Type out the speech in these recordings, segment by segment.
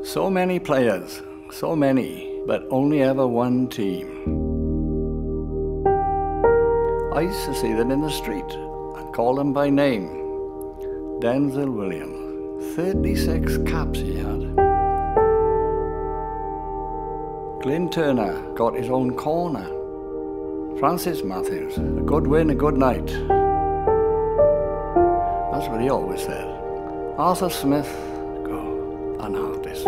So many players, so many, but only ever one team. I used to see them in the street and call them by name. Denzel Williams, 36 caps he had. Glyn Turner got his own corner. Francis Matthews, a good win, a good night. That's what he always said. Arthur Smith, an artist,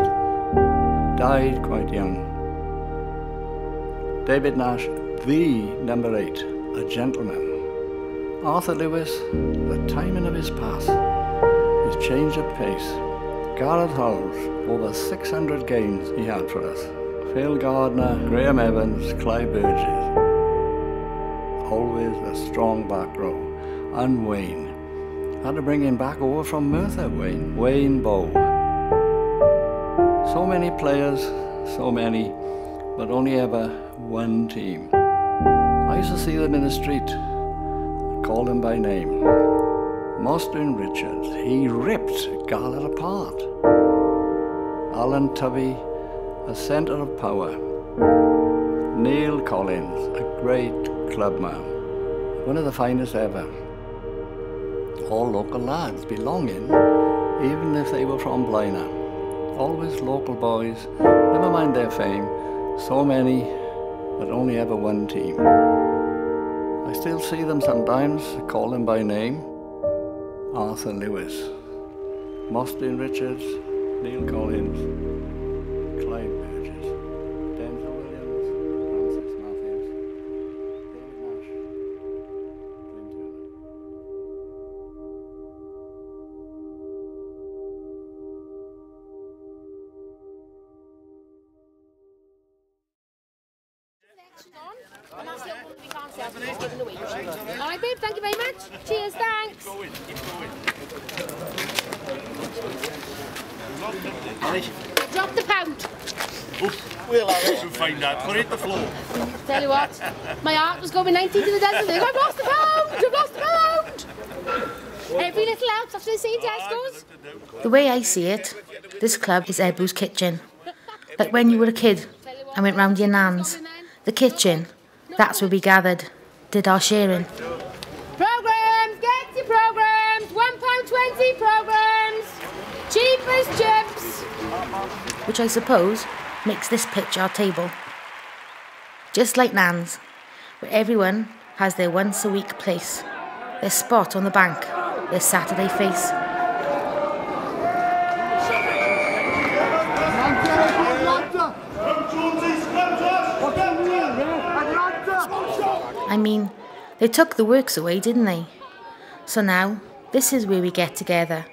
died quite young. David Nash, the number 8, a gentleman. Arthur Lewis, the timing of his pass, his change of pace. Gareth Howells, over 600 games he had for us. Phil Gardner, Graham Evans, Clive Burgess. Always a strong back row. And Wayne. Had to bring him back over from Merthyr, Wayne Bow. So many players, so many, but only ever one team. I used to see them in the street, call them by name. Mostyn Richards, he ripped Garland apart. Alan Tubby, a centre of power. Neil Collins, a great clubman, one of the finest ever. All local lads belonging, even if they were from Blaina. Always local boys, never mind their fame. So many, but only ever one team. I still see them sometimes, call them by name. Arthur Lewis, Mostyn Richards, Neil Collins, Clive Burgess, Denzel Williams, Francis Matthews, David Nash, Glyn Turner. And that's the only one we can't say after he's given away. All right, babe, thank you very much. Cheers, thanks. Drop the pound. We'll have it and find out. Put it the floor. Tell you what, my heart was going 90 to the dozen. I've lost the pound! I've lost the pound! Every little helps after they see Tesco's. The way I see it, this club is Ebbw's kitchen. Like when you were a kid and went round your nan's. The kitchen, that's where we gathered, did our sharing. Programmes, get your programmes, £1.20 programmes, cheap as chips. Which I suppose makes this pitch our table. Just like Nan's, where everyone has their once a week place, their spot on the bank, their Saturday face. I mean, they took the works away, didn't they? So now, this is where we get together,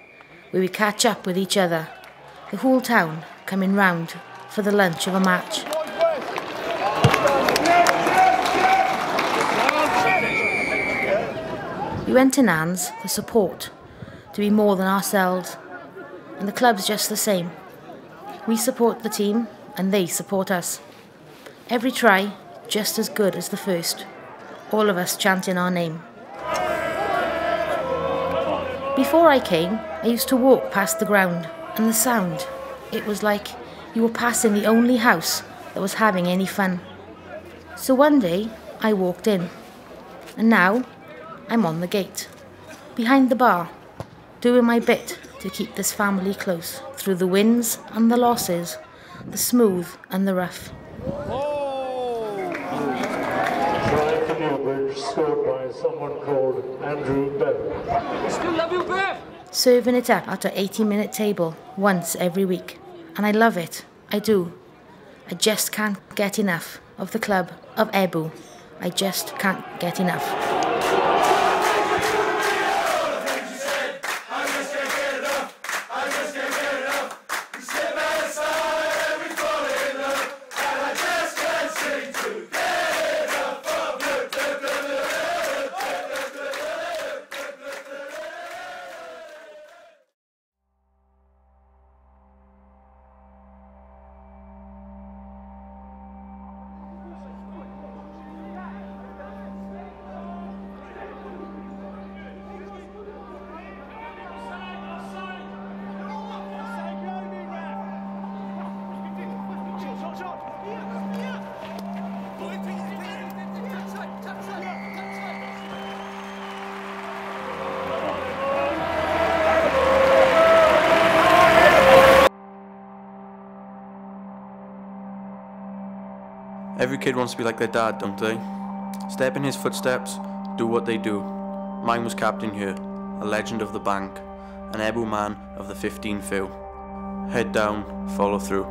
where we catch up with each other, the whole town coming round for the lunch of a match. We went to Nan's for support, to be more than ourselves, and the club's just the same. We support the team, and they support us. Every try, just as good as the first. All of us chanting our name. Before I came, I used to walk past the ground, and the sound, it was like you were passing the only house that was having any fun. So one day, I walked in, and now I'm on the gate, behind the bar, doing my bit to keep this family close, through the wins and the losses, the smooth and the rough. Scored by someone called Ebbw. Still love you, Bev. Serving it up at our 80-minute table once every week. And I love it. I do. I just can't get enough of the club of Ebbw. I just can't get enough. Every kid wants to be like their dad, don't they? Step in his footsteps, do what they do. Mine was captain here, a legend of the bank, an Ebbw man of the 15 Few. Head down, follow through.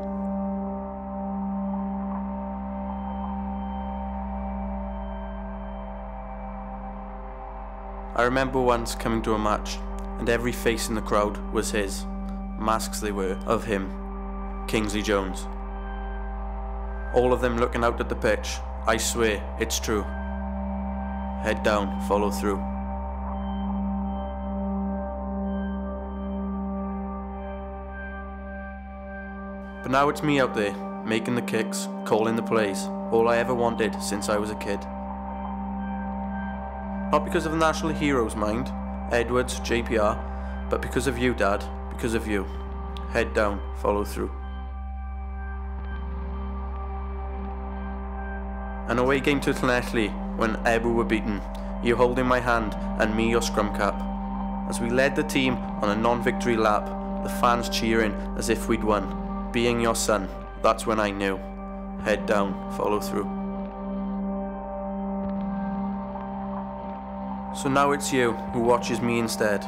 I remember once coming to a match, and every face in the crowd was his. Masks they were, of him, Kingsley Jones. All of them looking out at the pitch. I swear, it's true. Head down, follow through. But now it's me out there, making the kicks, calling the plays, all I ever wanted since I was a kid. Not because of the national heroes, mind, Edwards, JPR, but because of you, Dad, because of you. Head down, follow through. An away game to Llanelli when Ebbw were beaten, you holding my hand and me your scrum cap. As we led the team on a non-victory lap, the fans cheering as if we'd won. Being your son, that's when I knew. Head down, follow through. So now it's you who watches me instead.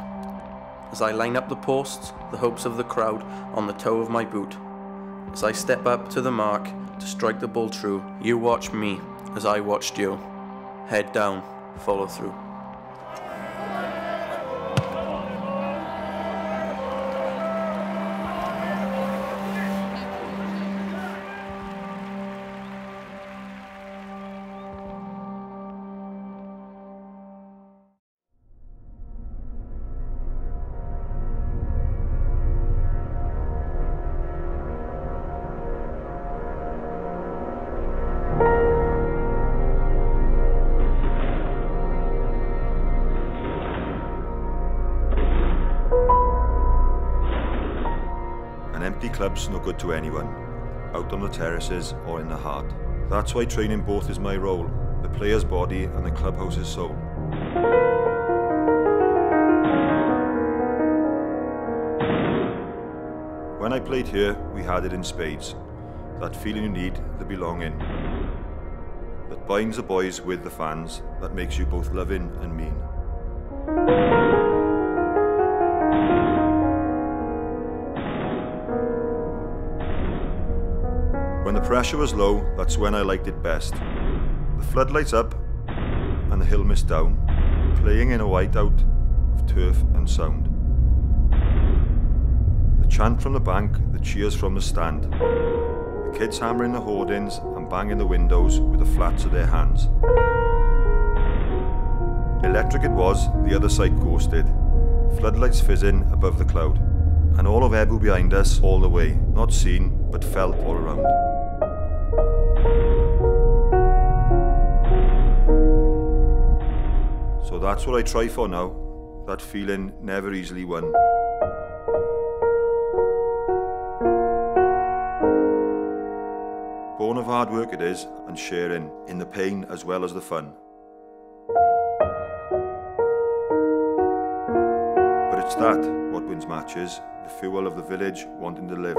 As I line up the posts, the hopes of the crowd on the toe of my boot. As I step up to the mark to strike the ball true, you watch me as I watched you. Head down, follow through. An empty club's no good to anyone, out on the terraces or in the heart. That's why training both is my role, the player's body and the clubhouse's soul. When I played here, we had it in spades. That feeling you need, the belonging. That binds the boys with the fans, that makes you both loving and mean. When the pressure was low, that's when I liked it best. The floodlights up and the hill mist down, playing in a whiteout of turf and sound. The chant from the bank, the cheers from the stand, the kids hammering the hoardings and banging the windows with the flats of their hands. Electric it was, the other side ghosted, floodlights fizzing above the cloud, and all of Ebbw behind us all the way, not seen but felt all around. So that's what I try for now, that feeling never easily won. Born of hard work it is, and sharing, in the pain as well as the fun. But it's that what wins matches, the fuel of the village wanting to live.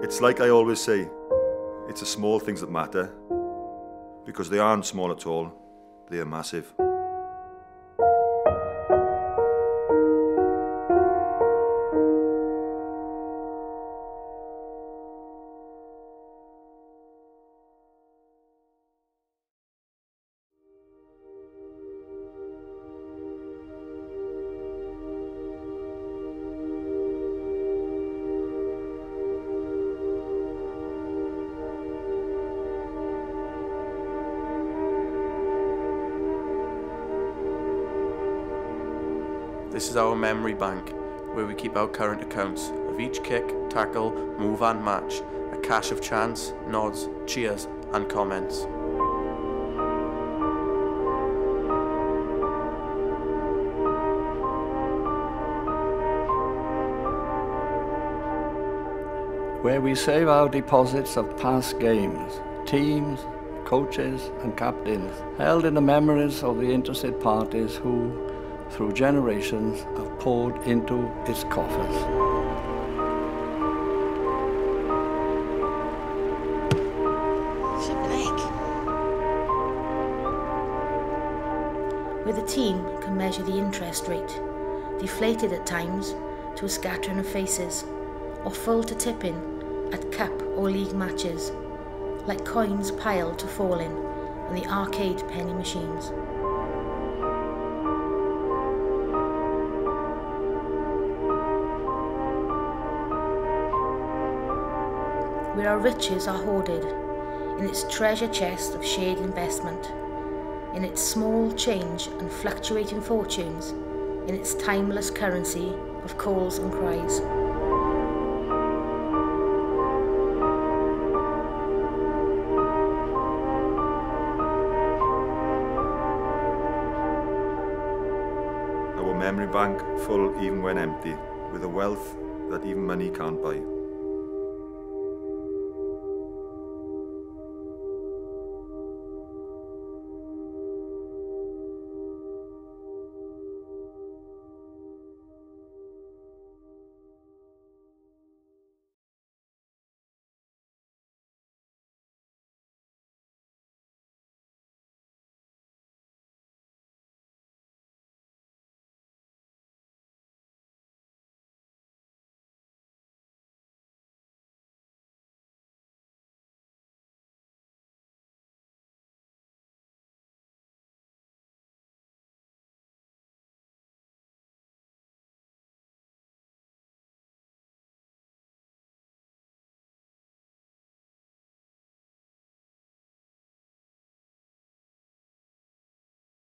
It's like I always say, it's the small things that matter, because they aren't small at all, they are massive. This is our memory bank, where we keep our current accounts of each kick, tackle, move and match, a cache of chants, nods, cheers and comments. Where we save our deposits of past games, teams, coaches and captains, held in the memories of the interested parties who, through generations, have poured into its coffers. the team can measure the interest rate, deflated at times to a scattering of faces, or full to tipping at cup or league matches, like coins piled to falling on the arcade penny machines. Where our riches are hoarded, in its treasure chest of shared investment, in its small change and fluctuating fortunes, in its timeless currency of calls and cries. Our memory bank full even when empty, with a wealth that even money can't buy.